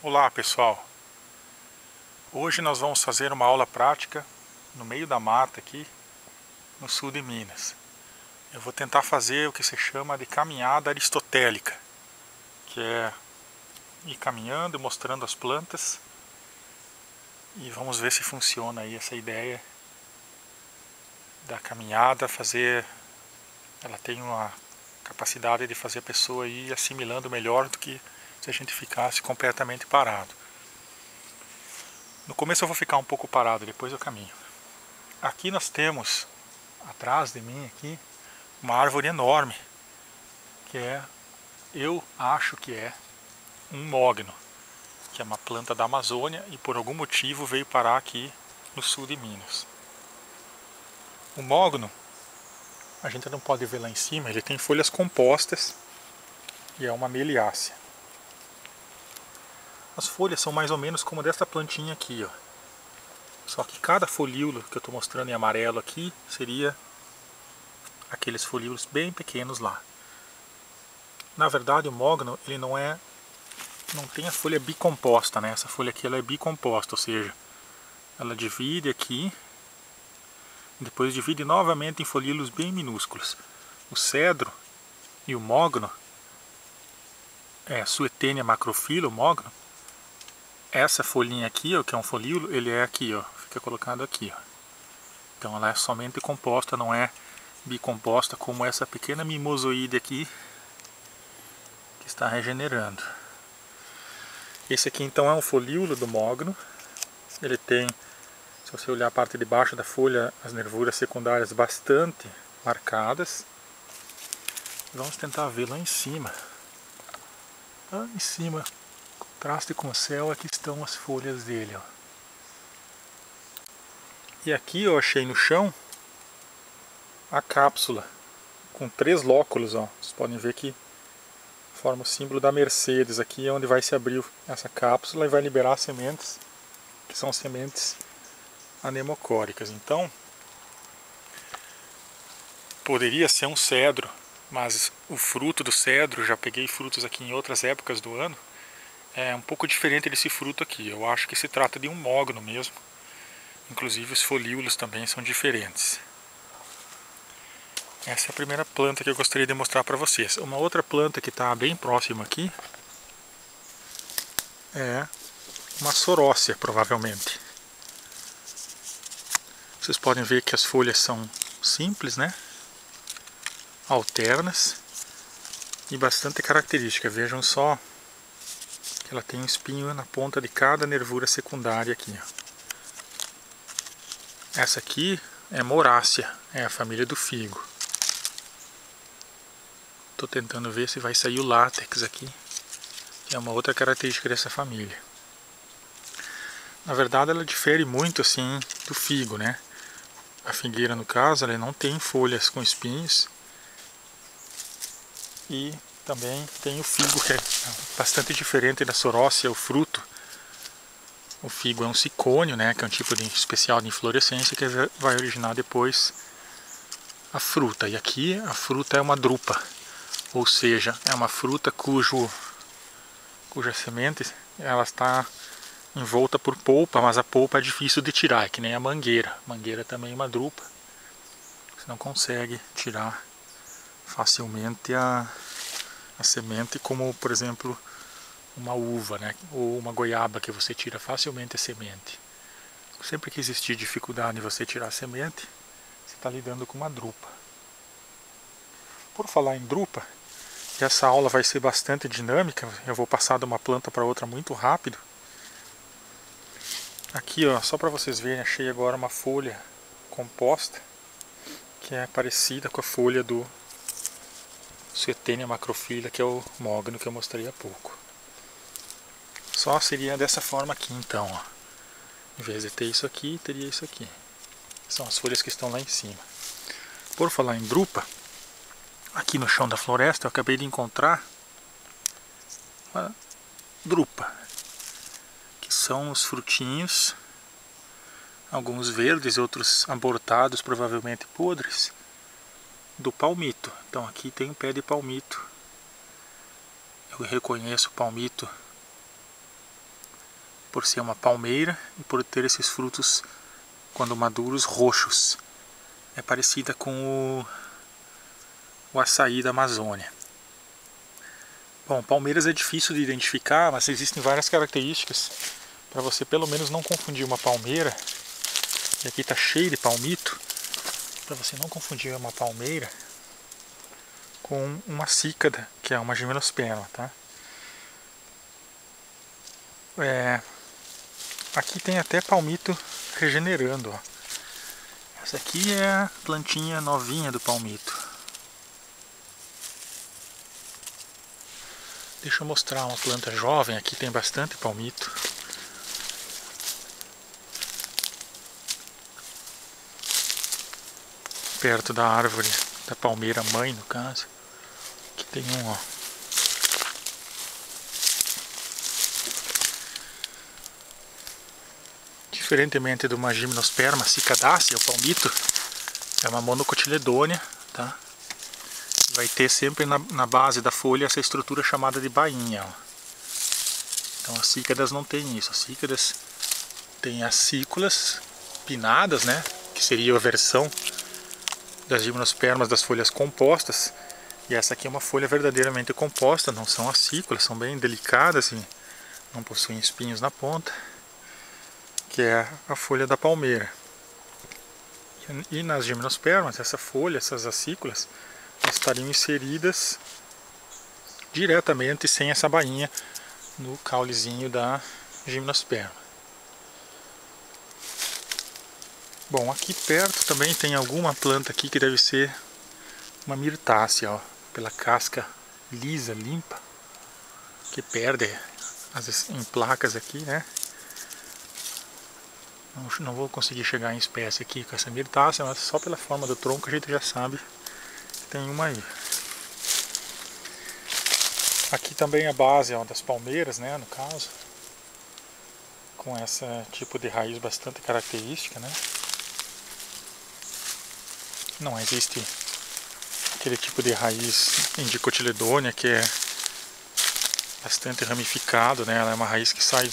Olá pessoal, hoje nós vamos fazer uma aula prática no meio da mata aqui no sul de Minas. Eu vou tentar fazer o que se chama de caminhada aristotélica, que é ir caminhando e mostrando as plantas, e vamos ver se funciona aí essa ideia da caminhada. Ela tem uma capacidade de fazer a pessoa ir assimilando melhor do que se a gente ficasse completamente parado. No começo eu vou ficar um pouco parado, depois eu caminho. Aqui nós temos, atrás de mim aqui, uma árvore enorme, eu acho que é um mogno, que é uma planta da Amazônia e por algum motivo veio parar aqui no sul de Minas. O mogno, a gente não pode ver lá em cima, ele tem folhas compostas e é uma meliácea. As folhas são mais ou menos como dessa plantinha aqui, ó. Só que cada folíolo que eu estou mostrando em amarelo aqui seria aqueles folíolos bem pequenos lá. Na verdade o mogno ele não tem a folha bicomposta, né? Essa folha aqui ela é bicomposta, ou seja, ela divide aqui, depois divide novamente em folíolos bem minúsculos. O cedro e o mogno, Suetenia macrophylla, o mogno, essa folhinha aqui, ó, que é um folíolo, ele é aqui, ó, fica colocado aqui, ó. Então ela é somente composta, não é bicomposta como essa pequena mimosoide aqui que está regenerando. Esse aqui então é um folíolo do mogno. Ele tem, se você olhar a parte de baixo da folha, as nervuras secundárias bastante marcadas. Vamos tentar ver lá em cima. Lá em cima, contraste com o céu, aqui estão as folhas dele, ó. E aqui eu achei no chão a cápsula com 3 lóculos, ó. Vocês podem ver que forma o símbolo da Mercedes. Aqui é onde vai se abrir essa cápsula e vai liberar sementes, que são sementes anemocóricas. Então, poderia ser um cedro, mas o fruto do cedro, já peguei frutos aqui em outras épocas do ano, é um pouco diferente desse fruto aqui. Eu acho que se trata de um mogno mesmo. Inclusive os folíolos também são diferentes. Essa é a primeira planta que eu gostaria de mostrar para vocês. Uma outra planta que está bem próxima aqui é uma sorócia, provavelmente. Vocês podem ver que as folhas são simples, né? Alternas e bastante característica. Vejam só que ela tem um espinho na ponta de cada nervura secundária aqui, ó. Essa aqui é Morácea, é a família do figo. Estou tentando ver se vai sair o látex aqui, que é uma outra característica dessa família. Na verdade ela difere muito assim do figo, né? A figueira, no caso, ela não tem folhas com espinhos. E também tem o figo, que é bastante diferente da sorócia, o fruto. O figo é um sicônio, né, que é um tipo especial de inflorescência que vai originar depois a fruta. E aqui a fruta é uma drupa, ou seja, é uma fruta cuja semente ela está envolta por polpa, mas a polpa é difícil de tirar, é que nem a mangueira. A mangueira também é uma drupa, você não consegue tirar facilmente a semente, como por exemplo uma uva, né, ou uma goiaba, que você tira facilmente a semente. Sempre que existir dificuldade em você tirar a semente, você está lidando com uma drupa. Por falar em drupa, essa aula vai ser bastante dinâmica, eu vou passar de uma planta para outra muito rápido. Aqui, ó, só para vocês verem, achei agora uma folha composta que é parecida com a folha do Suetenia macrophylla, que é o mogno que eu mostrei há pouco. Só seria dessa forma aqui então, ó. Em vez de ter isso aqui, teria isso aqui. São as folhas que estão lá em cima. Por falar em drupa, aqui no chão da floresta eu acabei de encontrar uma drupa, que são os frutinhos, alguns verdes, outros abortados, provavelmente podres, do palmito. Então aqui tem um pé de palmito. Eu reconheço o palmito por ser uma palmeira e por ter esses frutos, quando maduros, roxos. É parecida com o açaí da Amazônia. Bom, palmeiras é difícil de identificar, mas existem várias características para você pelo menos não confundir uma palmeira. E aqui está cheio de palmito, para você não confundir uma palmeira com uma cícada, que é uma gimnosperma, tá? Aqui tem até palmito regenerando, ó. Essa aqui é a plantinha novinha do palmito. Deixa eu mostrar uma planta jovem, aqui tem bastante palmito. Perto da árvore da palmeira mãe, no caso. Aqui tem um, ó. Diferentemente de uma gimnosperma cicadácea, o palmito é uma monocotiledônea, tá? Vai ter sempre na base da folha essa estrutura chamada de bainha, ó. Então as cícadas não tem isso. As cícadas têm as cículas pinadas, né? Que seria a versão das gimnospermas das folhas compostas. E essa aqui é uma folha verdadeiramente composta, não são as cículas, são bem delicadas e não possuem espinhos na ponta, que é a folha da palmeira. E nas gimnospermas, essa folha, essas acículas, estariam inseridas diretamente, sem essa bainha, no caulezinho da gimnosperma. Bom, aqui perto também tem alguma planta aqui que deve ser uma mirtácea, ó, pela casca lisa, limpa, que perde em placas aqui, né? Não vou conseguir chegar em espécie aqui com essa mirtácea, mas só pela forma do tronco a gente já sabe que tem uma aí. Aqui também a base, ó, das palmeiras, né, no caso, com esse tipo de raiz bastante característica, né? Não existe aquele tipo de raiz indicotiledônea que é bastante ramificado, né? Ela é uma raiz que sai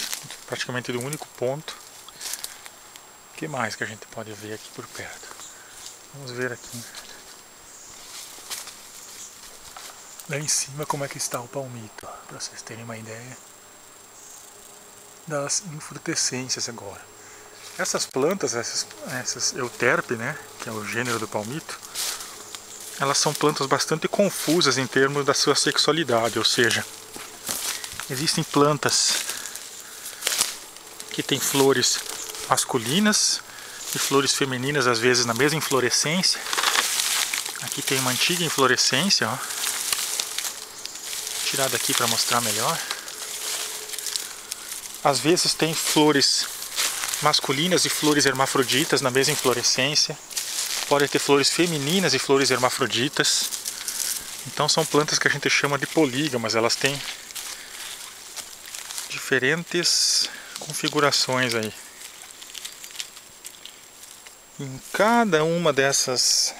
praticamente de um único ponto. O que mais que a gente pode ver aqui por perto? Vamos ver aqui. Lá em cima como é que está o palmito, para vocês terem uma ideia das infrutescências agora. Essas plantas, essas euterpe, né, que é o gênero do palmito, elas são plantas bastante confusas em termos da sua sexualidade, ou seja, existem plantas que têm flores masculinas e flores femininas, às vezes na mesma inflorescência. Aqui tem uma antiga inflorescência, ó. Vou tirar daqui para mostrar melhor. Às vezes tem flores masculinas e flores hermafroditas na mesma inflorescência. Pode ter flores femininas e flores hermafroditas. Então são plantas que a gente chama de polígamas. Elas têm diferentes configurações aí. Em cada uma dessas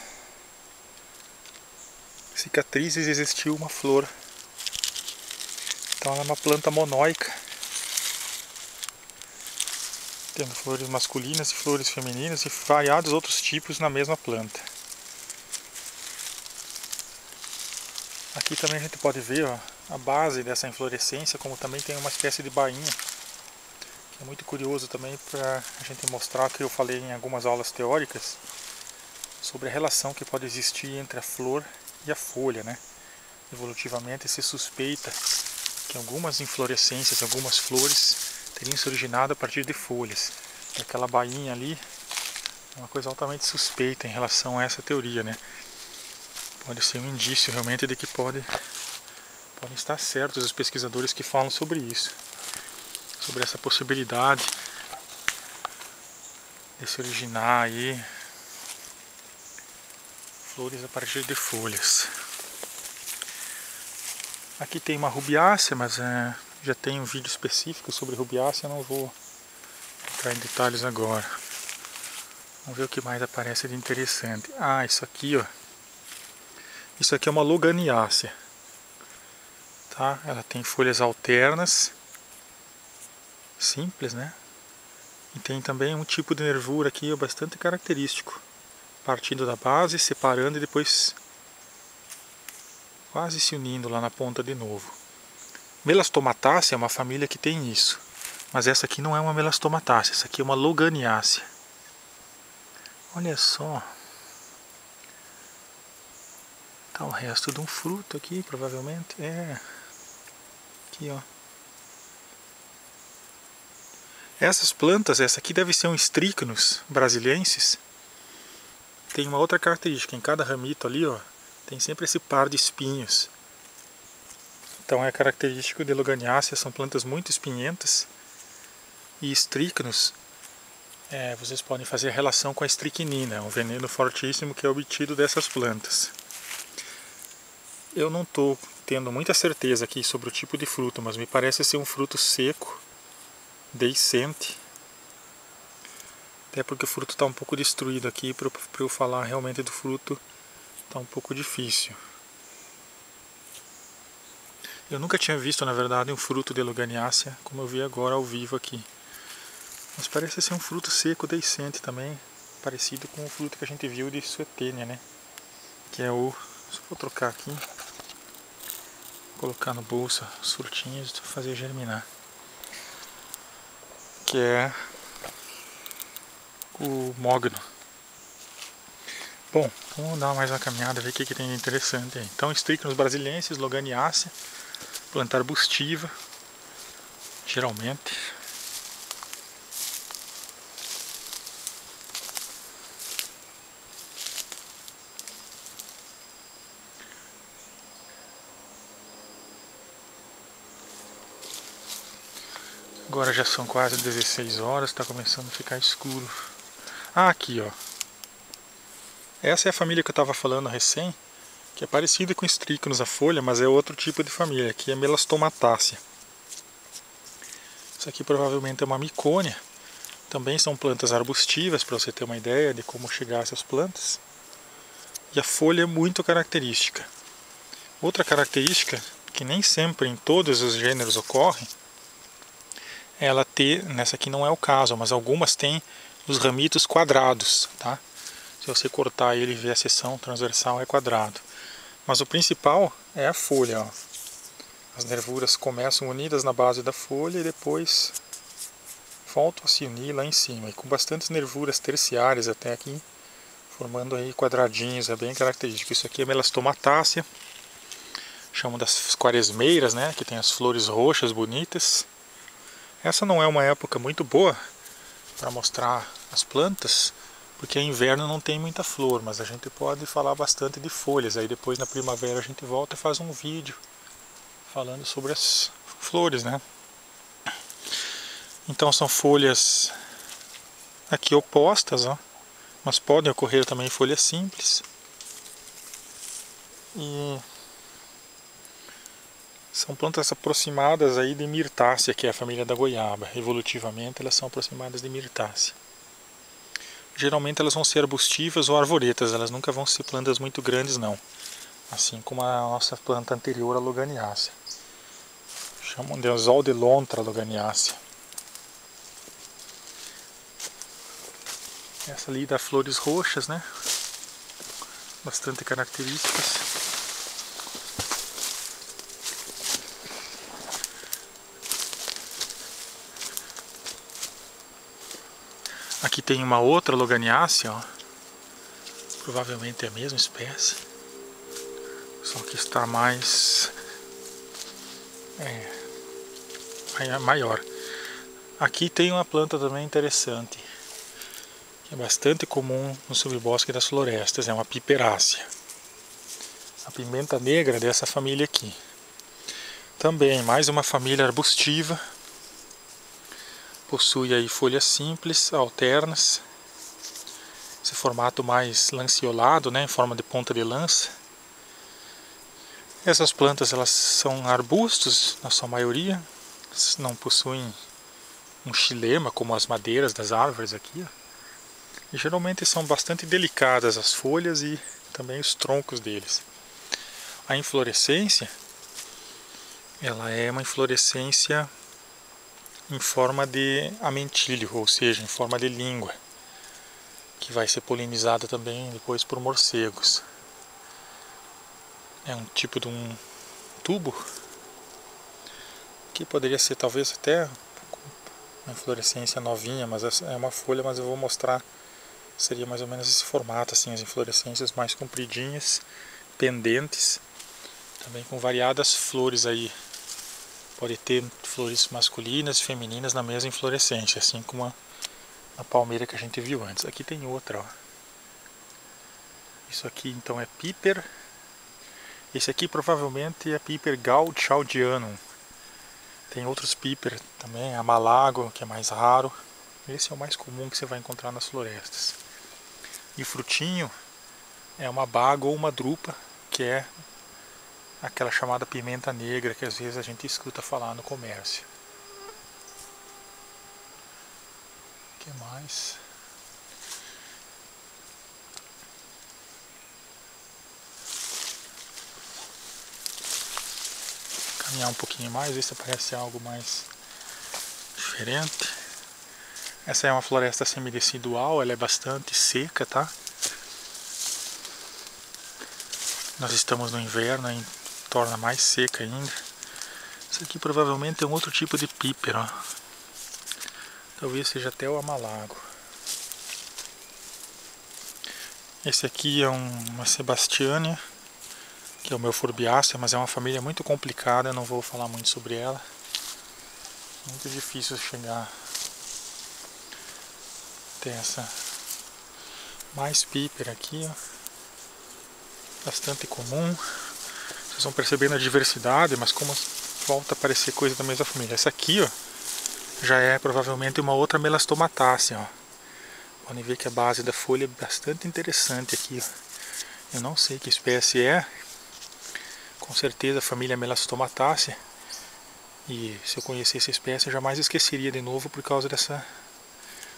cicatrizes existiu uma flor. Então ela é uma planta monóica, tendo flores masculinas e flores femininas e variados outros tipos na mesma planta. Aqui também a gente pode ver, ó, a base dessa inflorescência, como também tem uma espécie de bainha. É muito curioso também para a gente mostrar que eu falei em algumas aulas teóricas sobre a relação que pode existir entre a flor e a folha, né? Evolutivamente se suspeita que algumas inflorescências, algumas flores teriam se originado a partir de folhas. E aquela bainha ali é uma coisa altamente suspeita em relação a essa teoria, né? Pode ser um indício realmente de que podem estar certos os pesquisadores que falam sobre isso. Sobre essa possibilidade de se originar aí flores a partir de folhas. Aqui tem uma rubiácea, mas já tem um vídeo específico sobre rubiácea, eu não vou entrar em detalhes agora. Vamos ver o que mais aparece de interessante. Ah, isso aqui, ó. Isso aqui é uma loganiácea. Tá? Ela tem folhas alternas, simples, né? E tem também um tipo de nervura aqui bastante característico, partindo da base, separando e depois quase se unindo lá na ponta de novo. Melastomatácea é uma família que tem isso, mas essa aqui não é uma melastomatácea, essa aqui é uma loganiácea. Olha só, tá o resto de um fruto aqui, provavelmente, aqui ó. Essas plantas, essa aqui deve ser um Strychnus brasiliensis. Tem uma outra característica, em cada ramito ali, ó, tem sempre esse par de espinhos. Então é característico de loganiácea, são plantas muito espinhentas. E Strychnus, vocês podem fazer a relação com a estricnina, um veneno fortíssimo que é obtido dessas plantas. Eu não estou tendo muita certeza aqui sobre o tipo de fruto, mas me parece ser um fruto seco, deiscente. Até porque o fruto está um pouco destruído aqui, para eu falar realmente do fruto está um pouco difícil. Eu nunca tinha visto, na verdade, um fruto de loganiácea, como eu vi agora ao vivo aqui. Mas parece ser um fruto seco, deiscente também, parecido com o fruto que a gente viu de Suetenia, né? Que é o... Só vou trocar aqui, colocar no bolso os frutinhos e fazer germinar. Que é o mogno. Bom, vamos dar mais uma caminhada, ver o que tem de interessante aí. Então, Strychnus brasiliensis, loganiácea, planta arbustiva, geralmente. Agora já são quase 16 horas, está começando a ficar escuro. Ah, aqui ó. Essa é a família que eu estava falando recém, que é parecida com Strychnus a folha, mas é outro tipo de família. Aqui é Melastomatácea. Isso aqui provavelmente é uma micônia. Também são plantas arbustivas, para você ter uma ideia de como chegar a essas plantas. E a folha é muito característica. Outra característica, que nem sempre em todos os gêneros ocorre, é ela ter, nessa aqui não é o caso, mas algumas têm os ramitos quadrados, tá? Se você cortar ele e ver a seção transversal é quadrado. Mas o principal é a folha, ó. As nervuras começam unidas na base da folha e depois voltam a se unir lá em cima. E com bastantes nervuras terciárias até aqui, formando aí quadradinhos, é bem característico. Isso aqui é Melastomatácea, chamam das quaresmeiras, né? Que tem as flores roxas bonitas. Essa não é uma época muito boa para mostrar as plantas, porque inverno não tem muita flor, mas a gente pode falar bastante de folhas. Aí depois na primavera a gente volta e faz um vídeo falando sobre as flores, né? Então são folhas aqui opostas, ó, mas podem ocorrer também folhas simples. E são plantas aproximadas aí de Myrtácea, que é a família da goiaba. Evolutivamente elas são aproximadas de Myrtácea. Geralmente elas vão ser arbustivas ou arvoretas, elas nunca vão ser plantas muito grandes não. Assim como a nossa planta anterior, a loganiácea. Chamam de Zoldelontra loganiácea. Essa ali dá flores roxas, né? Bastante características. Aqui tem uma outra loganiácea, ó. Provavelmente é a mesma espécie, só que está mais maior. Aqui tem uma planta também interessante, que é bastante comum no subbosque das florestas, é uma piperácea. A pimenta negra dessa família aqui. Também mais uma família arbustiva. Possui aí folhas simples, alternas. Esse formato mais lanceolado, né, em forma de ponta de lança. Essas plantas elas são arbustos na sua maioria, não possuem um xilema como as madeiras das árvores aqui. E geralmente são bastante delicadas as folhas e também os troncos deles. A inflorescência, ela é uma inflorescência em forma de amentilho, ou seja, em forma de língua, que vai ser polinizada também depois por morcegos. É um tipo de um tubo que poderia ser talvez até uma inflorescência novinha, mas é uma folha, mas eu vou mostrar, seria mais ou menos esse formato, assim, as inflorescências mais compridinhas, pendentes, também com variadas flores aí. Pode ter flores masculinas e femininas na mesma inflorescência, assim como a palmeira que a gente viu antes. Aqui tem outra, ó. Isso aqui então é Piper. Esse aqui provavelmente é Piper gaudianum. Tem outros Piper também, Amalago, que é mais raro. Esse é o mais comum que você vai encontrar nas florestas. E frutinho é uma baga ou uma drupa, que é aquela chamada pimenta negra que às vezes a gente escuta falar no comércio. O que mais? Caminhar um pouquinho mais, ver se aparece algo mais diferente. Essa é uma floresta semidecidual, ela é bastante seca, tá? Nós estamos no inverno, aí torna mais seca ainda. Isso aqui provavelmente é um outro tipo de Piper, ó. Talvez seja até o Amalago. Esse aqui é uma Sebastiania, que é o Euphorbia, mas é uma família muito complicada, eu não vou falar muito sobre ela. Muito difícil chegar até essa. Mais Piper aqui, ó. Bastante comum. Vocês vão percebendo a diversidade, mas como volta a aparecer coisa da mesma família. Essa aqui, ó, já é provavelmente uma outra Melastomatácea, ó. Podem ver que a base da folha é bastante interessante aqui, ó. Eu não sei que espécie é. Com certeza a família Melastomatácea. E se eu conhecesse a espécie eu jamais esqueceria de novo por causa dessa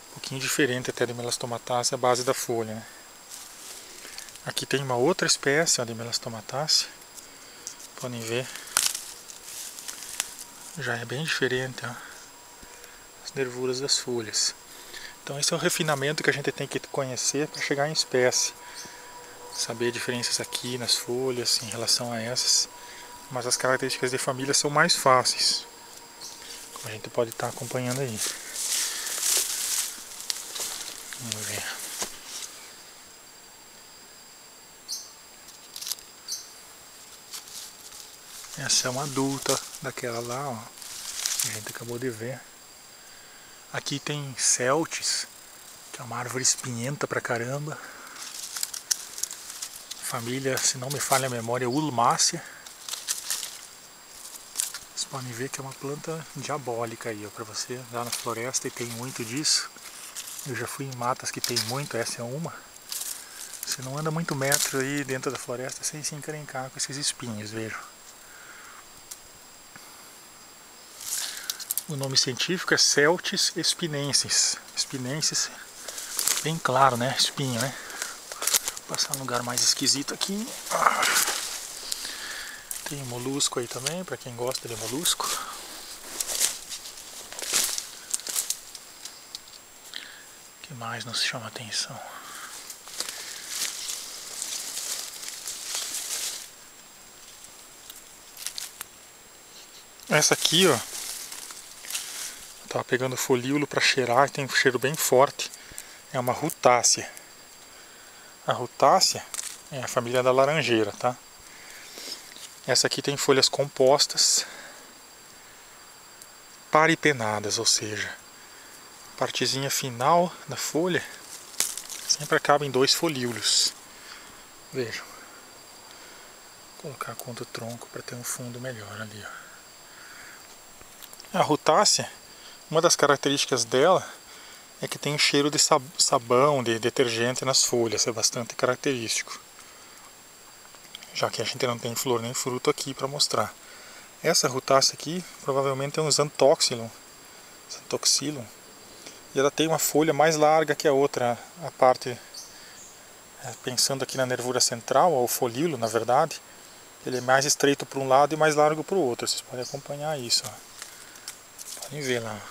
um pouquinho diferente até de Melastomatácea a base da folha, né? Aqui tem uma outra espécie, ó, de Melastomatácea. Podem ver. Já é bem diferente, ó, as nervuras das folhas. Então esse é o refinamento que a gente tem que conhecer para chegar em espécie. Saber diferenças aqui nas folhas em relação a essas. Mas as características de família são mais fáceis, como a gente pode estar acompanhando aí. Vamos ver. Essa é uma adulta daquela lá, ó, que a gente acabou de ver. Aqui tem Celtis, que é uma árvore espinhenta pra caramba. Família, se não me falha a memória, Ulmácea. Vocês podem ver que é uma planta diabólica aí, ó, pra você lá na floresta, e tem muito disso. Eu já fui em matas que tem muito, essa é uma. Você não anda muito metro aí dentro da floresta sem se encrencar com esses espinhos, vejam. O nome científico é Celtis espinensis. Espinensis, bem claro, né? Espinho, né? Vou passar um lugar mais esquisito aqui. Tem molusco aí também, para quem gosta de molusco. O que mais nos chama a atenção? Essa aqui, ó. Tava pegando folíolo para cheirar, tem um cheiro bem forte. É uma Rutácea. A Rutácea é a família da laranjeira, tá? Essa aqui tem folhas compostas, paripenadas, ou seja, a partezinha final da folha sempre acaba em 2 folíolos. Vejam. Vou colocar contra o tronco para ter um fundo melhor ali, ó. A Rutácea, uma das características dela é que tem um cheiro de sabão, de detergente nas folhas, é bastante característico. Já que a gente não tem flor nem fruto aqui para mostrar. Essa Rutácea aqui provavelmente é um Xanthoxylon. E ela tem uma folha mais larga que a outra, a parte, pensando aqui na nervura central, ou folíolo na verdade, ele é mais estreito para um lado e mais largo para o outro. Vocês podem acompanhar isso, ó. Podem ver lá.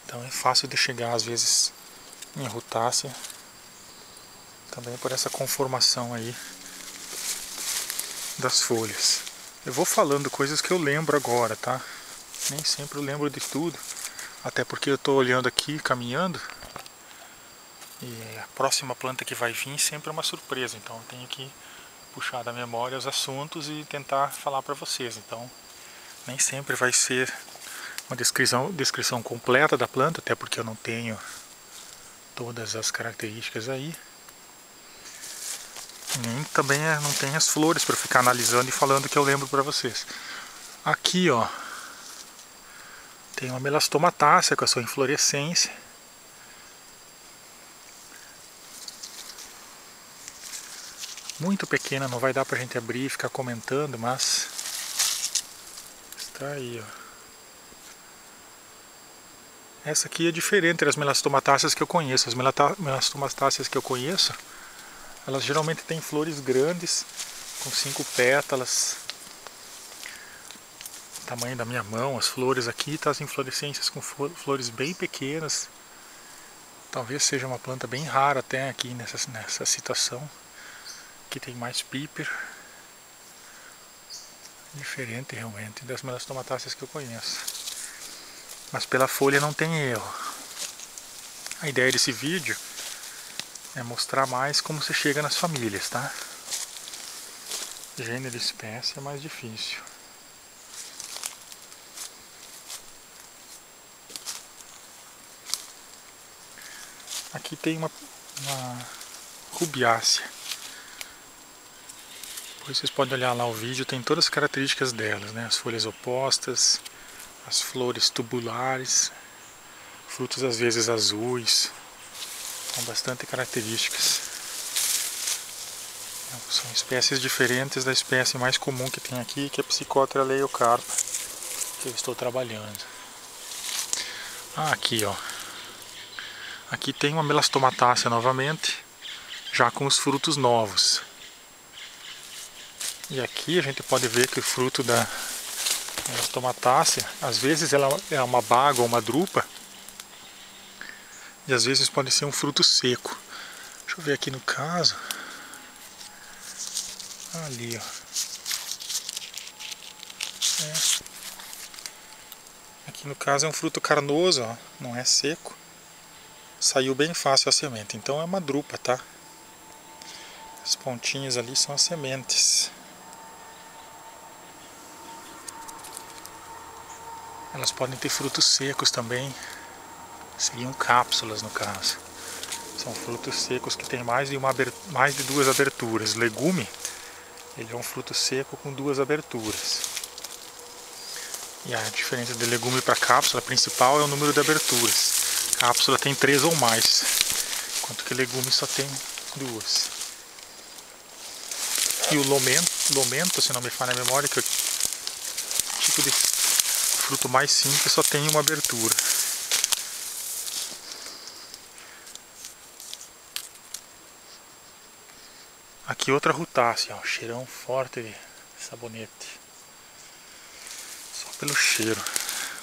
Então é fácil de chegar às vezes em rutácea, também por essa conformação aí das folhas. Eu vou falando coisas que eu lembro agora, tá? Nem sempre eu lembro de tudo, até porque eu estou olhando aqui, caminhando, e a próxima planta que vai vir sempre é uma surpresa, então eu tenho que puxar da memória os assuntos e tentar falar para vocês. Então nem sempre vai ser uma descrição completa da planta, até porque eu não tenho todas as características aí. Nem também não tem as flores para ficar analisando e falando que eu lembro para vocês. Aqui, ó, tem uma melastomatácea com a sua inflorescência. Muito pequena, não vai dar pra gente abrir e ficar comentando, mas está aí, ó. Essa aqui é diferente das melastomatáceas que eu conheço. As melastomatáceas que eu conheço, elas geralmente têm flores grandes, com 5 pétalas, tamanho da minha mão. As flores aqui, tá, as inflorescências com flores bem pequenas. Talvez seja uma planta bem rara até aqui nessa situação. Aqui tem mais píper. Diferente realmente das melastomatáceas que eu conheço. Mas pela folha não tem erro. A ideia desse vídeo é mostrar mais como se chega nas famílias, tá? Gênero e espécie é mais difícil. Aqui tem uma rubiácea. Depois vocês podem olhar lá o vídeo, tem todas as características delas, né? As folhas opostas, as flores tubulares, frutos às vezes azuis, com bastante características. São espécies diferentes da espécie mais comum que tem aqui, que é a Psicotra leiocarpa, que eu estou trabalhando. Aqui, ó. Aqui tem uma melastomatácea novamente, já com os frutos novos. E aqui a gente pode ver que o fruto da melastomatácea, às vezes ela é uma baga ou uma drupa, e às vezes pode ser um fruto seco. Deixa eu ver aqui no caso. Ali, ó. Aqui no caso é um fruto carnoso, ó, não é seco. Saiu bem fácil a semente, então é uma drupa, tá? As pontinhas ali são as sementes. Elas podem ter frutos secos também, seriam cápsulas no caso. São frutos secos que tem mais de 2 aberturas. Legume, ele é um fruto seco com 2 aberturas. E a diferença de legume para cápsula principal é o número de aberturas. Cápsula tem 3 ou mais, enquanto que legume só tem 2. E o lomento, se não me falha a memória, que é o tipo de fruto mais simples, só tem uma abertura. Aqui outra rutácea, ó, cheirão forte de sabonete. Só pelo cheiro.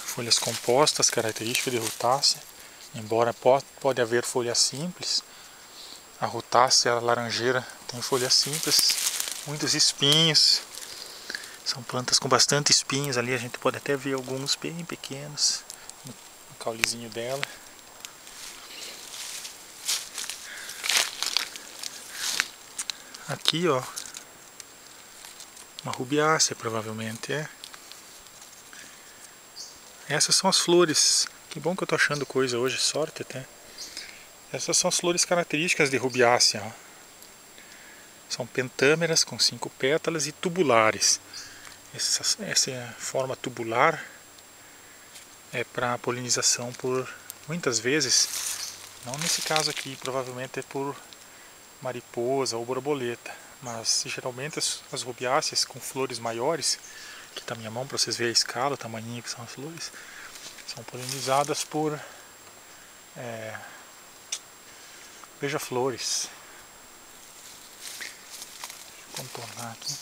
Folhas compostas, característica de rutácea. Embora pode haver folhas simples, a rutácea laranjeira tem folhas simples, muitos espinhos. São plantas com bastante espinhos ali, a gente pode até ver alguns bem pequenos no caulezinho dela. Aqui, ó, uma rubiácea provavelmente é. Essas são as flores. Que bom que eu tô achando coisa hoje, sorte até. Essas são as flores características de rubiácea, ó. São pentâmeras com 5 pétalas e tubulares. Essa forma tubular é para polinização por, muitas vezes, não nesse caso aqui, provavelmente é por mariposa ou borboleta, mas geralmente as rubiáceas com flores maiores, que tá na minha mão para vocês verem a escala, o tamanho que são as flores, são polinizadas por beija-flores. Vou contornar aqui.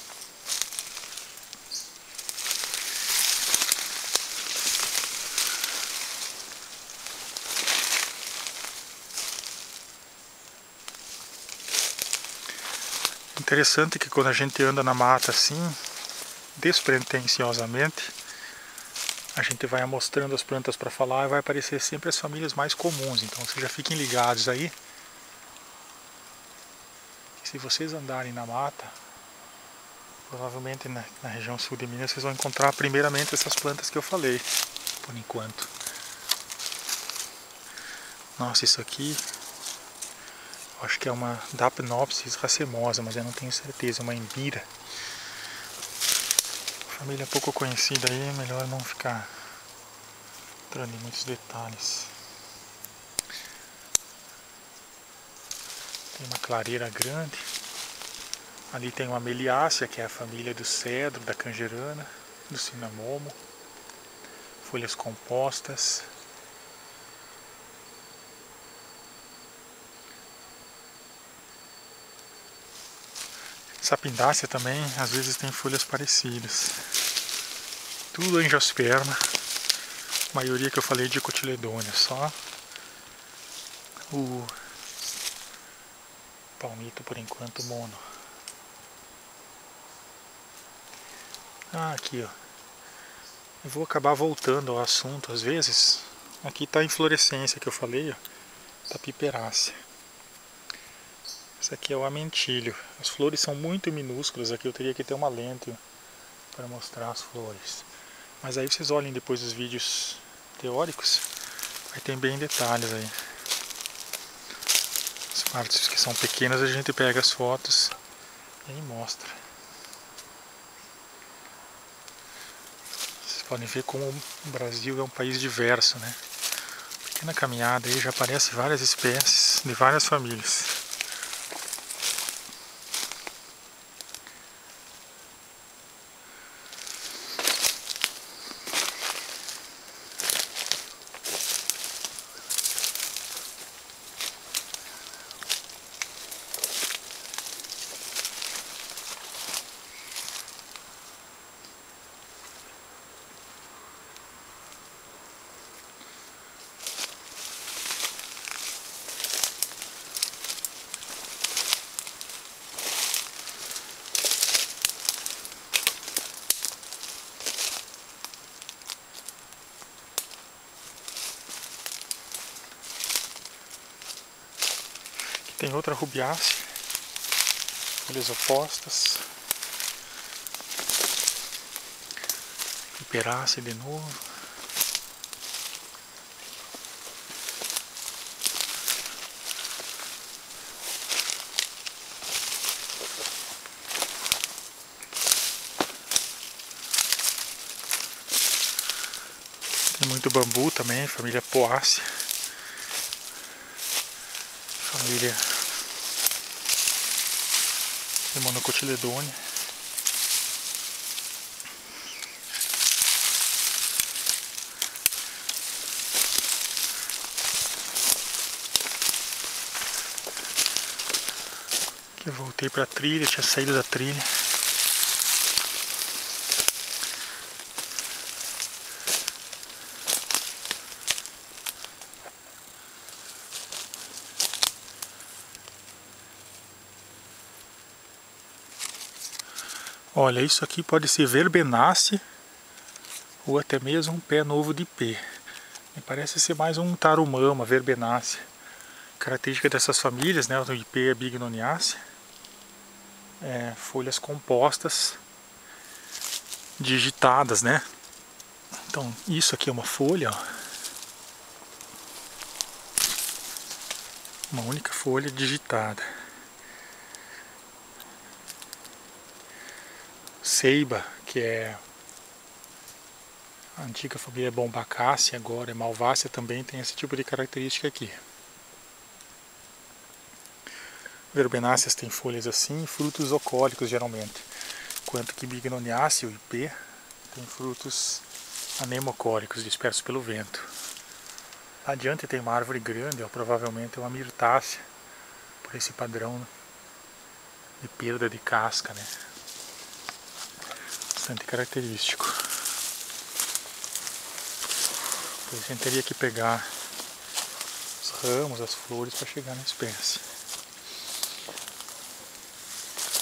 Interessante que quando a gente anda na mata assim, despretensiosamente, a gente vai mostrando as plantas para falar e vai aparecer sempre as famílias mais comuns. Então vocês já fiquem ligados aí. Se vocês andarem na mata, provavelmente na região sul de Minas, vocês vão encontrar primeiramente essas plantas que eu falei, por enquanto. Nossa, isso aqui, eu acho que é uma Daphnopsis racemosa, mas eu não tenho certeza, é uma embira. Família pouco conhecida aí, é melhor não ficar entrando em muitos detalhes. Tem uma clareira grande. Ali tem uma meliácea, que é a família do cedro, da canjerana, do cinamomo. Folhas compostas. Sapindácea também, às vezes tem folhas parecidas. Tudo angiosperma. A maioria que eu falei de cotiledônia, só o palmito por enquanto mono. Ah, aqui ó. Eu vou acabar voltando ao assunto às vezes. Aqui está a inflorescência que eu falei, ó. Tapiperácea. Esse aqui é o amentilho. As flores são muito minúsculas. Aqui eu teria que ter uma lente para mostrar as flores. Mas aí vocês olhem depois os vídeos teóricos. Vai ter bem detalhes aí. As partes que são pequenas a gente pega as fotos e aí mostra. Vocês podem ver como o Brasil é um país diverso, né? Pequena caminhada aí já aparece várias espécies de várias famílias. Tem outra rubiácea, folhas opostas, hiperácea de novo. Tem muito bambu também, família Poácea. Família de monocotiledônia. Aqui eu voltei para a trilha, tinha saído da trilha. Olha, isso aqui pode ser verbenácea ou até mesmo um pé novo de ipê. Me parece ser mais um tarumã, uma verbenácea. Característica dessas famílias, né, o ipê e a bignoniácea, folhas compostas, digitadas, né? Então, isso aqui é uma folha, ó. Uma única folha digitada. Ceiba, que é a antiga família Bombacácea, agora é Malvácea, também tem esse tipo de característica aqui. Verbenáceas têm folhas assim, frutos ocólicos geralmente, enquanto que Bignoniácea, o ipê, tem frutos anemocólicos dispersos pelo vento. Lá adiante tem uma árvore grande, ó, provavelmente é uma mirtácea, por esse padrão de perda de casca, né? Bastante característico. Depois a gente teria que pegar os ramos, as flores para chegar na espécie.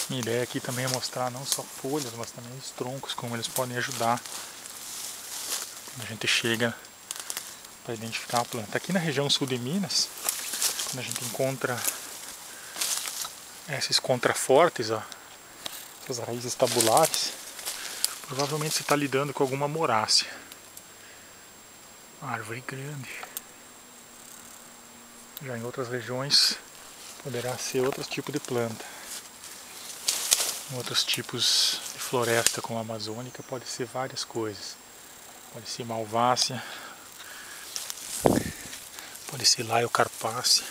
Minha ideia aqui também é mostrar não só folhas, mas também os troncos, como eles podem ajudar quando a gente chega para identificar a planta. Aqui na região sul de Minas, quando a gente encontra esses contrafortes, ó, essas raízes tabulares, provavelmente você está lidando com alguma morácea. Árvore grande. Já em outras regiões poderá ser outro tipo de planta. Em outros tipos de floresta como a amazônica pode ser várias coisas. Pode ser malvácea, pode ser laiocarpácea.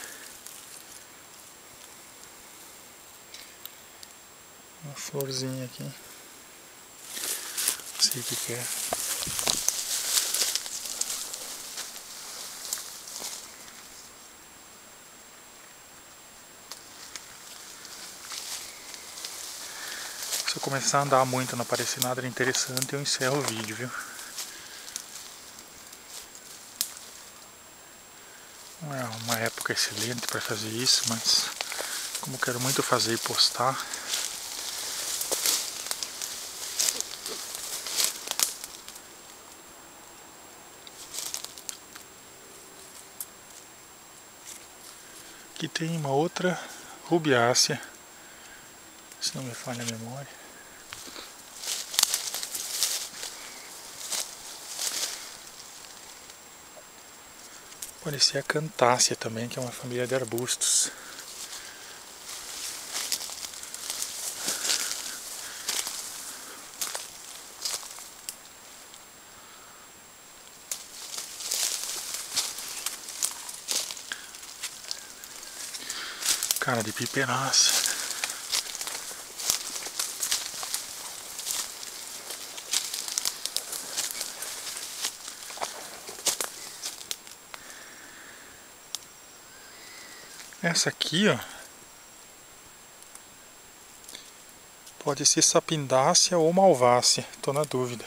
Uma florzinha aqui. Não sei o que é. Se eu começar a andar muito e não aparecer nada interessante, eu encerro o vídeo, viu? Não é uma época excelente para fazer isso, mas como quero muito fazer e postar, aqui tem uma outra rubiácea, se não me falha a memória. Pode ser a cantácea também, que é uma família de arbustos. Cara de piperácea. Essa aqui, ó, pode ser sapindácea ou malvácea, tô na dúvida.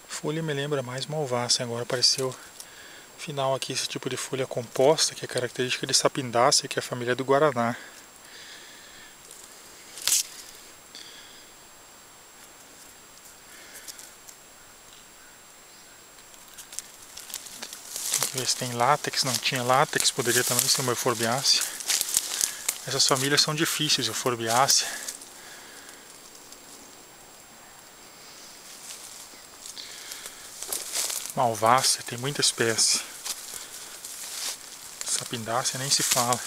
Folha me lembra mais malvácea, agora apareceu no final aqui esse tipo de folha composta, que é característica de sapindácea, que é a família do guaraná. Ver se tem látex, não tinha látex, poderia também ser uma euforbiácea. Essas famílias são difíceis, euforbiácea. Malvácea, tem muita espécie. Sapindácea nem se fala.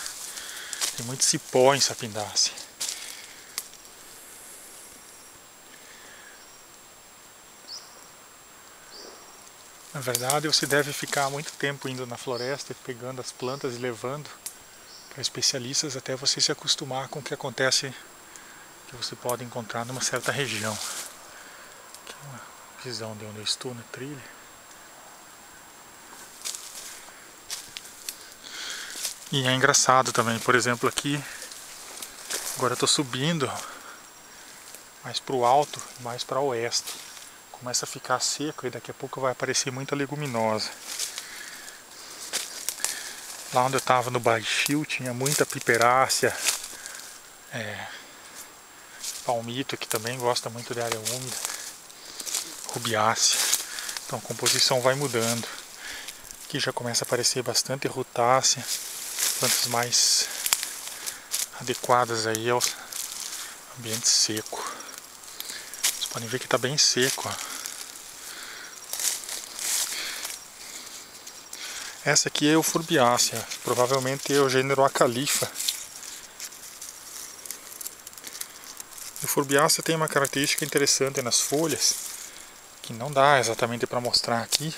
Tem muito cipó em sapindácea. Na verdade, você deve ficar muito tempo indo na floresta, pegando as plantas e levando para especialistas até você se acostumar com o que acontece, que você pode encontrar numa certa região. Aqui é uma visão de onde eu estou na trilha. E é engraçado também, por exemplo, aqui, agora eu estou subindo mais para o alto, mais para o oeste. Começa a ficar seco e daqui a pouco vai aparecer muita leguminosa. Lá onde eu estava no Baixio tinha muita piperácea, palmito, que também gosta muito de área úmida, rubiácea. Então a composição vai mudando. Aqui já começa a aparecer bastante rutácea, plantas mais adequadas aí ao ambiente seco. Vocês podem ver que está bem seco, ó. Essa aqui é euforbiácea, provavelmente é o gênero Acalifa. Euforbiácea tem uma característica interessante nas folhas, que não dá exatamente para mostrar aqui.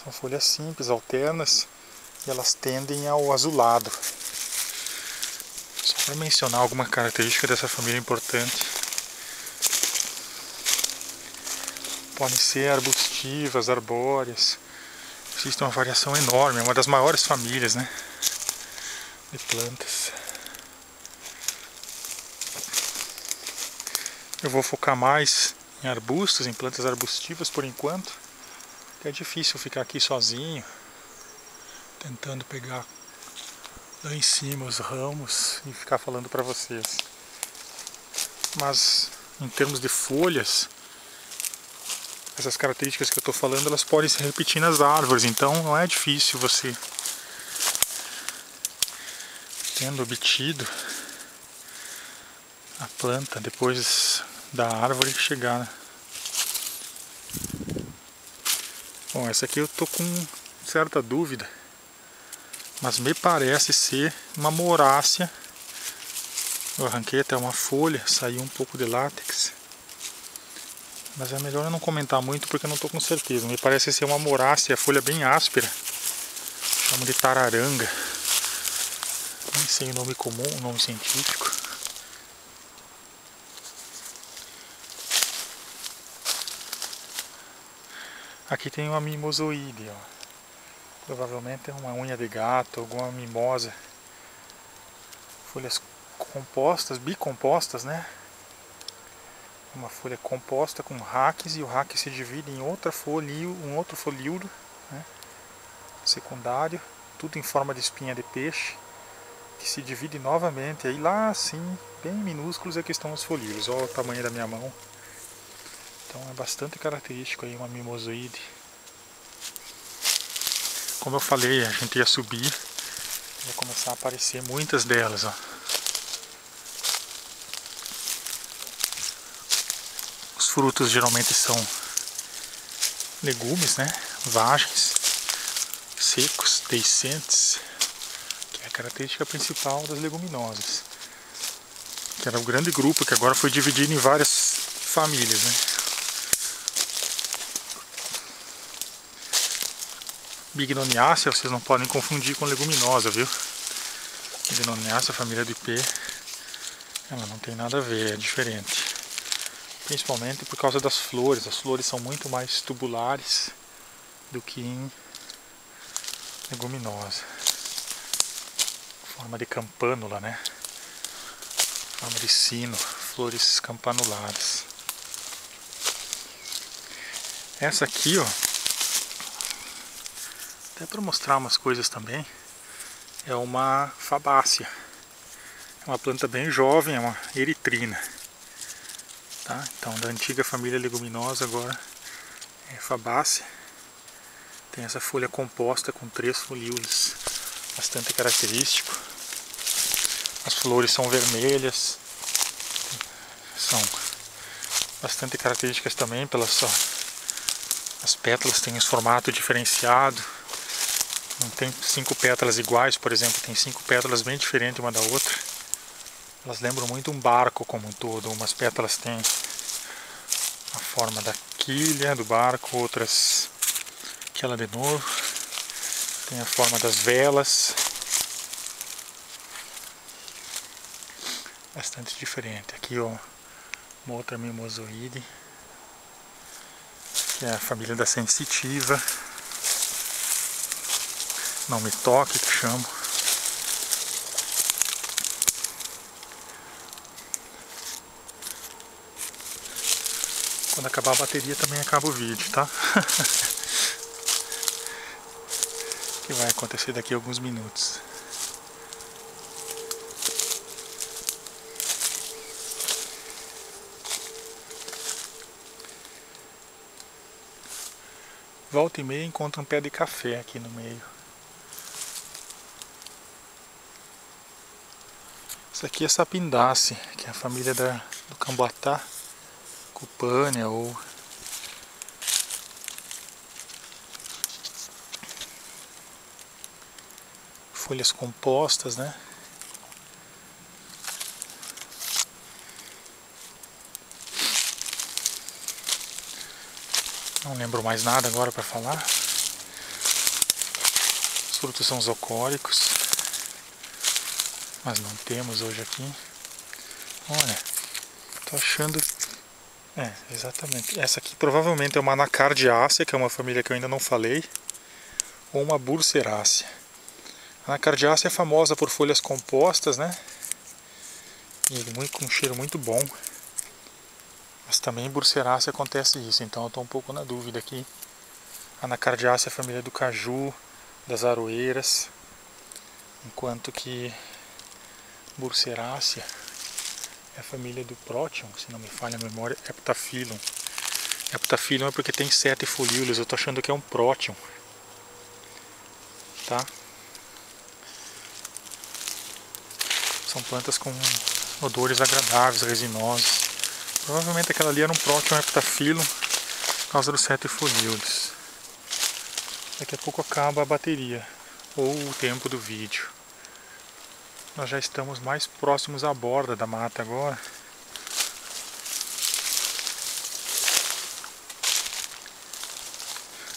São folhas simples, alternas, e elas tendem ao azulado. Só para mencionar alguma característica dessa família importante. Podem ser arbustivas, arbóreas. Existe uma variação enorme, é uma das maiores famílias, né, de plantas. Eu vou focar mais em arbustos, em plantas arbustivas por enquanto, porque é difícil ficar aqui sozinho, tentando pegar lá em cima os ramos e ficar falando para vocês. Mas em termos de folhas, essas características que eu estou falando, elas podem se repetir nas árvores, então não é difícil você, tendo obtido a planta depois da árvore, chegar. Bom, essa aqui eu estou com certa dúvida, mas me parece ser uma morácea. Eu arranquei até uma folha, saiu um pouco de látex, mas é melhor eu não comentar muito porque eu não estou com certeza. Me parece ser uma morácea, a folha bem áspera, chamam de tararanga, nem sei o nome comum, o nome científico. Aqui tem uma mimosoide, ó. Provavelmente é uma unha de gato, alguma mimosa. Folhas compostas, bicompostas, né? Uma folha composta com raquis, e o raquis se divide em outra folha, um outro folíolo, né? Secundário, tudo em forma de espinha de peixe, que se divide novamente. Aí lá assim, bem minúsculos, é que estão os folíolos. Olha o tamanho da minha mão. Então é bastante característico aí uma mimosoide. Como eu falei, a gente ia subir, ia começar a aparecer muitas delas, ó. Os frutos geralmente são legumes, né? Vagens, secos, deiscentes, que é a característica principal das leguminosas. Que era um grande grupo que agora foi dividido em várias famílias, né? Bignoniácea vocês não podem confundir com leguminosa, viu? Bignoniácea, família do ipê, ela não tem nada a ver, é diferente. Principalmente por causa das flores. As flores são muito mais tubulares do que em leguminosa. Forma de campânula, né? Forma de sino, flores campanulares. Essa aqui, ó, até para mostrar umas coisas também, é uma fabácea. É uma planta bem jovem, é uma eritrina. Tá? Então, da antiga família leguminosa, agora é fabácea. Tem essa folha composta com 3 folíolos, bastante característico. As flores são vermelhas, são bastante características também pelas as pétalas têm um formato diferenciado. Não tem 5 pétalas iguais, por exemplo, tem 5 pétalas bem diferentes uma da outra. Elas lembram muito um barco como um todo. Umas pétalas têm a forma da quilha do barco, outras aquela de novo. Tem a forma das velas. Bastante diferente. Aqui, ó, uma outra mimosoide, que é a família da sensitiva. Não me toque, que chamo. Quando acabar a bateria também acaba o vídeo, tá? Que vai acontecer daqui a alguns minutos. Volta e meia encontra um pé de café aqui no meio. Essa aqui é Sapindaceae, que é a família do camboatá, cupânea ou folhas compostas, né? Não lembro mais nada agora para falar. Os frutos são zocóricos, mas não temos hoje aqui. Olha, tô achando... É, exatamente. Essa aqui provavelmente é uma Anacardiácea, que é uma família que eu ainda não falei, ou uma Burseraceae. A Anacardiácea é famosa por folhas compostas, né? E com um cheiro muito bom. Mas também em Burseraceae acontece isso, então eu estou um pouco na dúvida aqui. A Anacardiácea é a família do caju, das aroeiras. enquanto que Burseraceae é a família do Proteon, se não me falha a memória, Heptaphyllum. Heptaphyllum é porque tem 7 folíolos, eu tô achando que é um Proteon, tá? São plantas com odores agradáveis, resinosos. Provavelmente aquela ali era um Proteon Heptaphyllum por causa dos 7 folíolos. Daqui a pouco acaba a bateria, ou o tempo do vídeo. Nós já estamos mais próximos à borda da mata agora.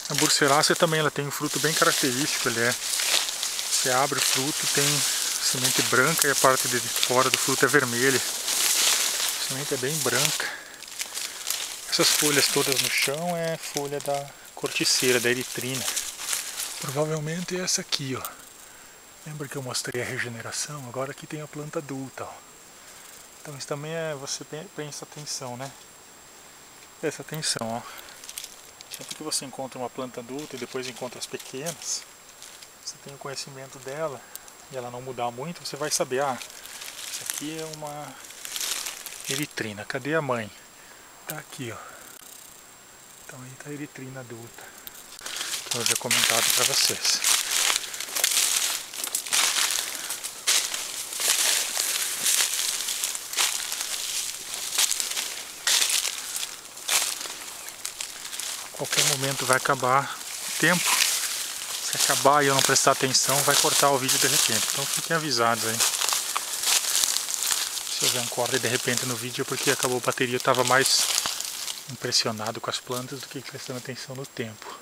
A Burseraceae também ela tem um fruto bem característico. Você abre o fruto, tem semente branca e a parte de fora do fruto é vermelha. A semente é bem branca. Essas folhas todas no chão é folha da corticeira, da eritrina. Provavelmente é essa aqui, ó. Lembra que eu mostrei a regeneração? Agora aqui tem a planta adulta, ó. Então isso também é, você pensa atenção, né? Presta atenção, ó. Sempre que você encontra uma planta adulta e depois encontra as pequenas, você tem o conhecimento dela e ela não mudar muito, você vai saber, isso aqui é uma eritrina. Cadê a mãe? Tá aqui, ó. Então aí tá a eritrina adulta. Eu havia comentado para vocês. Qualquer momento vai acabar o tempo. Se acabar e eu não prestar atenção, vai cortar o vídeo de repente. Então fiquem avisados aí. Se houver um corte de repente no vídeo é porque acabou a bateria. Eu estava mais impressionado com as plantas do que prestando atenção no tempo.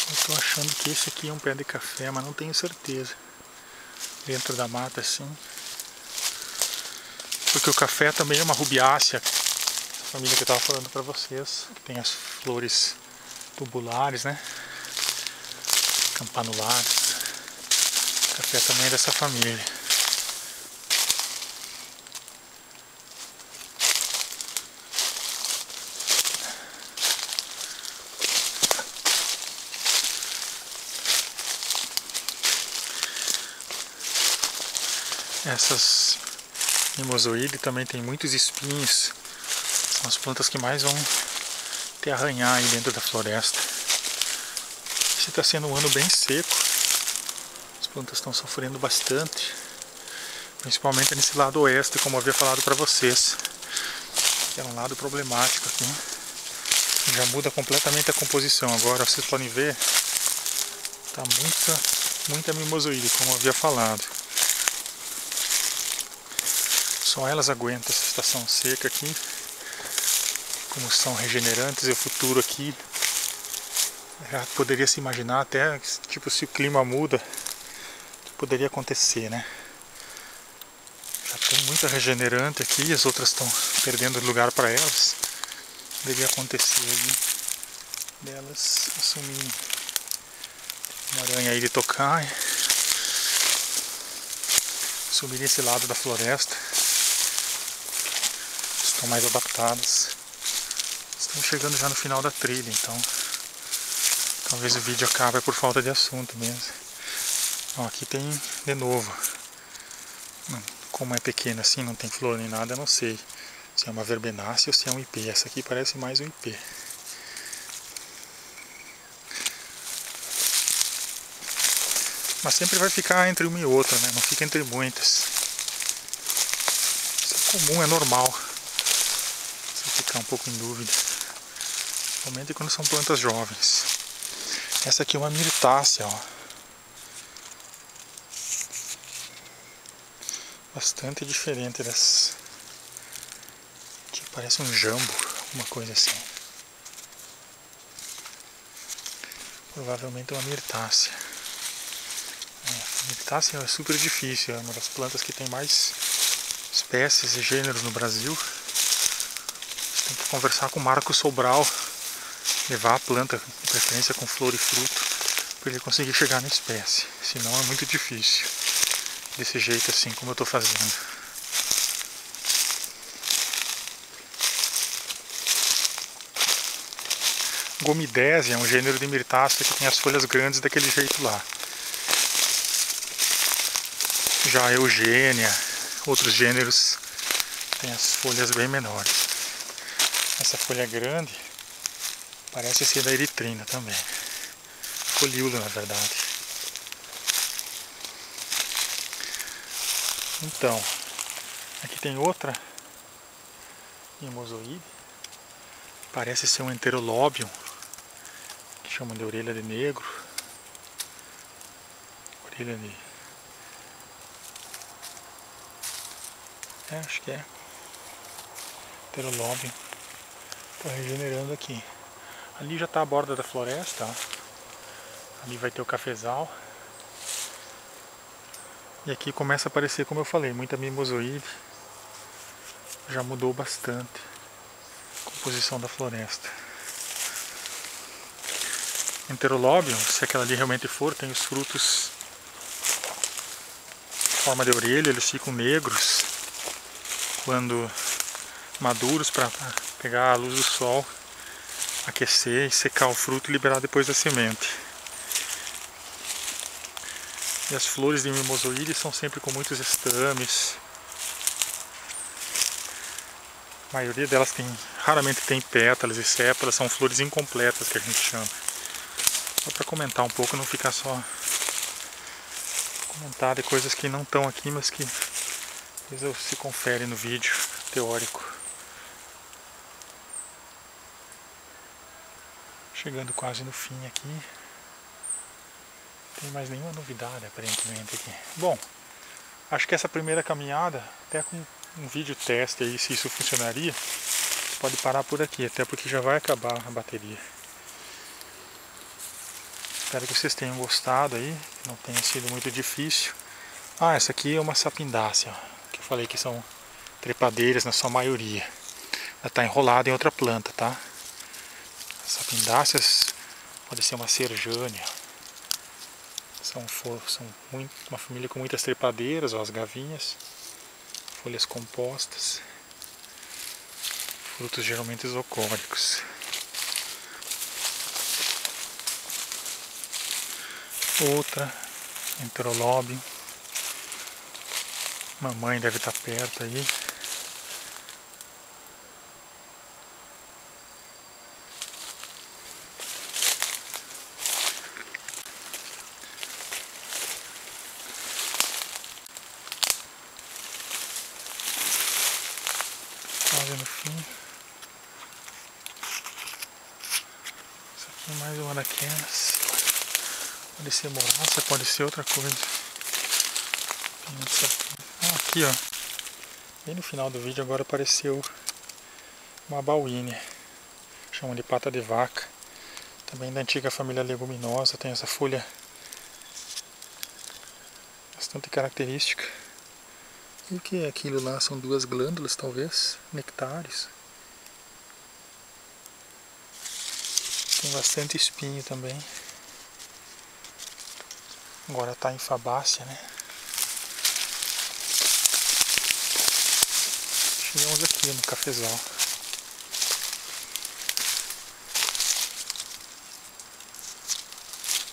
Eu tô achando que esse aqui é um pé de café, mas não tenho certeza. Dentro da mata assim. Porque o café também é uma rubiácea, a família que eu estava falando para vocês. Tem as flores tubulares, né? Campanulares. O café também é dessa família. Essas mimosoide também tem muitos espinhos. São as plantas que mais vão te arranhar aí dentro da floresta. Esse está sendo um ano bem seco. As plantas estão sofrendo bastante. Principalmente nesse lado oeste, como eu havia falado para vocês. Que é um lado problemático aqui. Já muda completamente a composição. Agora vocês podem ver, tá muita mimosoide, como eu havia falado. Só elas aguentam essa estação seca aqui. Como são regenerantes e o futuro aqui. Já poderia se imaginar até, tipo, se o clima muda, o que poderia acontecer, né? Já tem muita regenerante aqui, as outras estão perdendo lugar para elas. Poderia acontecer ali delas assumirem. Uma aranha aí de tocar. Subir esse lado da floresta. Estão mais adaptadas. Estamos chegando já no final da trilha, então talvez o vídeo acabe por falta de assunto mesmo. Ó, aqui tem de novo. Como é pequeno assim, não tem flor nem nada, eu não sei se é uma verbenácea ou se é um ipê. Essa aqui parece mais um ipê. Mas sempre vai ficar entre uma e outra, né? Não fica entre muitas. Isso é comum, é normal. Ficar um pouco em dúvida, principalmente quando são plantas jovens. Essa aqui é uma mirtácea, ó. Bastante diferente das que parece um jambo, uma coisa assim. Provavelmente é uma mirtácea. A mirtácea é super difícil, é uma das plantas que tem mais espécies e gêneros no Brasil. Tem que conversar com o Marco Sobral, levar a planta, de preferência com flor e fruto, para ele conseguir chegar na espécie. Senão é muito difícil. Desse jeito assim como eu estou fazendo. Gomidésia é um gênero de mirtácea que tem as folhas grandes daquele jeito lá. Já a Eugênia, outros gêneros, tem as folhas bem menores. Essa folha grande parece ser da eritrina também. Folíola, na verdade. Então, aqui tem outra mimosoide. Parece ser um enterolóbio, que chamam de orelha de negro. Orelha de... acho que é. Enterolóbio. Está regenerando aqui. Ali já está a borda da floresta. Ó. Ali vai ter o cafezal. E aqui começa a aparecer, como eu falei, muita mimosoide. Já mudou bastante a composição da floresta. Enterolóbio, se aquela ali realmente for, tem os frutos em forma de orelha, eles ficam negros quando maduros para pegar a luz do sol, aquecer e secar o fruto e liberar depois da semente. E as flores de mimosoide são sempre com muitos estames. A maioria delas raramente tem pétalas e sépalas, são flores incompletas que a gente chama. Só para comentar um pouco, não ficar só comentar de coisas que não estão aqui, mas que depois se confere no vídeo teórico. Chegando quase no fim aqui. Não tem mais nenhuma novidade aparentemente aqui. Bom, acho que essa primeira caminhada, até com um vídeo teste aí se isso funcionaria, pode parar por aqui, até porque já vai acabar a bateria. Espero que vocês tenham gostado aí, que não tenha sido muito difícil. Ah, essa aqui é uma sapindácea, que eu falei que são trepadeiras na sua maioria. Ela está enrolada em outra planta, tá? As sapindáceas pode ser uma serjânia. São uma família com muitas trepadeiras, ó, as gavinhas. Folhas compostas. Frutos geralmente isocóricos. Outra, enterolóbio. Mamãe deve estar perto aí. Quase no fim. Essa aqui é mais uma daquelas. Pode ser molaça, pode ser outra coisa. Aqui, ó. Bem no final do vídeo agora apareceu uma baúínia. Chamam de pata de vaca. Também da antiga família leguminosa. Tem essa folha bastante característica. E o que é aquilo lá? São duas glândulas, talvez. Nectários. Tem bastante espinho também. Agora está em fabácea, né? Chegamos aqui no cafezal.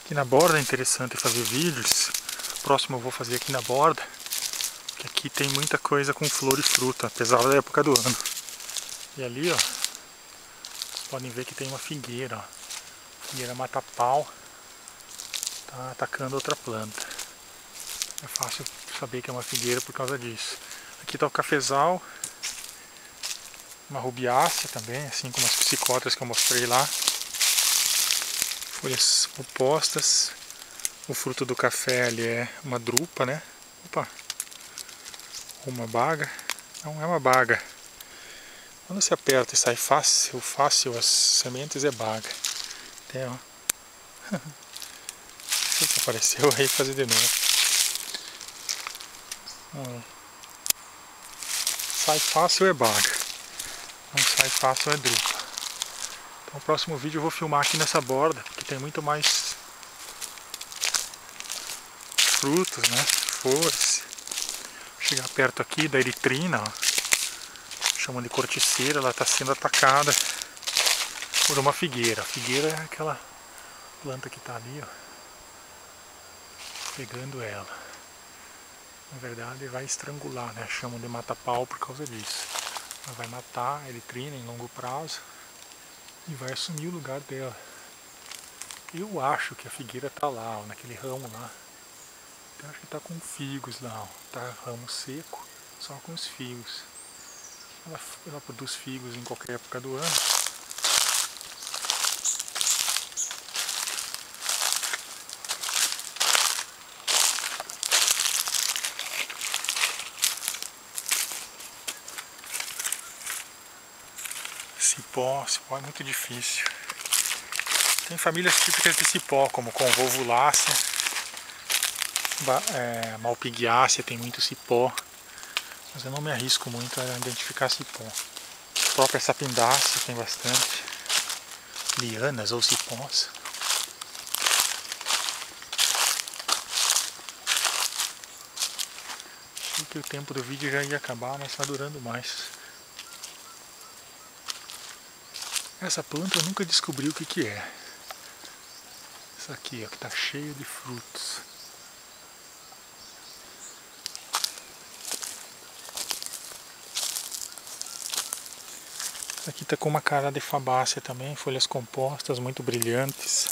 Aqui na borda é interessante fazer vídeos. Próximo eu vou fazer aqui na borda. Porque aqui tem muita coisa com flor e fruta, apesar da época do ano. E ali, ó, vocês podem ver que tem uma figueira, ó. Figueira mata-pau. Tá atacando outra planta. É fácil saber que é uma figueira por causa disso. Aqui está o cafezal. Uma rubiácea também, assim como as psicóteras que eu mostrei lá. Folhas opostas. O fruto do café ali é uma drupa, né? Opa! Uma baga. Não é uma baga. Quando se aperta e sai fácil as sementes é baga. Até, ó. Se apareceu aí, fazer de novo. Sai fácil é baga. Não sai fácil é drupa. Então o próximo vídeo eu vou filmar aqui nessa borda, porque tem muito mais frutos, né? Flores. Chegar perto aqui da eritrina, ó. Chamam de corticeira, ela está sendo atacada por uma figueira. A figueira é aquela planta que está ali, ó, pegando ela. Na verdade vai estrangular, né? Chamam de mata-pau por causa disso. Ela vai matar a eritrina em longo prazo e vai assumir o lugar dela. Eu acho que a figueira está lá, ó, naquele ramo lá. Eu acho que está com figos lá, ó. Tá ramo seco, só com os figos. Ela produz figos em qualquer época do ano. Cipó é muito difícil. Tem famílias típicas de cipó, como convolvulácea, malpighiácea tem muito cipó, mas eu não me arrisco muito a identificar cipó. A própria sapindácea tem bastante, lianas ou cipós. Achei que o tempo do vídeo já ia acabar, mas está durando mais. Essa planta eu nunca descobri o que é. Essa aqui, ó, que está cheia de frutos. Essa aqui está com uma cara de fabácea também, folhas compostas, muito brilhantes.